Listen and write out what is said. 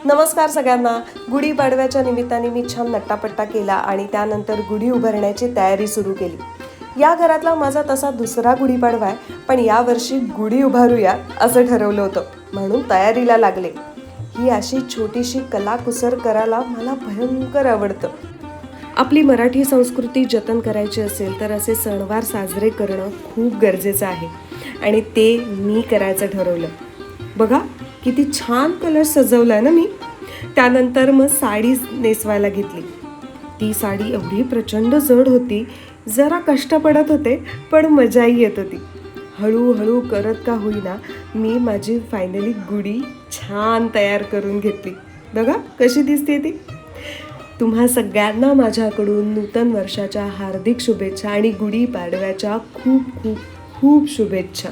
नमस्कार सगळ्यांना. गुढीपाडव्याच्या निमित्ताने मी छान नट्टापट्टा केला आणि त्यानंतर गुढी उभारण्याची तयारी सुरू केली. या घरातला माझा तसा दुसरा गुढीपाडवा आहे, पण यावर्षी गुढी उभारूया असं ठरवलं होतं, म्हणून तयारीला लागले. ही अशी छोटीशी कलाकुसर करायला मला भयंकर आवडतं. आपली मराठी संस्कृती जतन करायची असेल तर असे सणवार साजरे करणं खूप गरजेचं आहे आणि ते मी करायचं ठरवलं. बघा किती छान कलर सजवला आहे ना मी. त्यानंतर मग साडी नेसवायला घेतली. ती साडी एवढी प्रचंड जड होती, जरा कष्ट पडत होते, पण मजाही येत होती. हळूहळू करत का होईना मी माझी फायनली गुढी छान तयार करून घेतली. बघा कशी दिसते ती. तुम्हा सगळ्यांना माझ्याकडून नूतन वर्षाच्या हार्दिक शुभेच्छा आणि गुढीपाडव्याच्या खूप खूप खूप शुभेच्छा.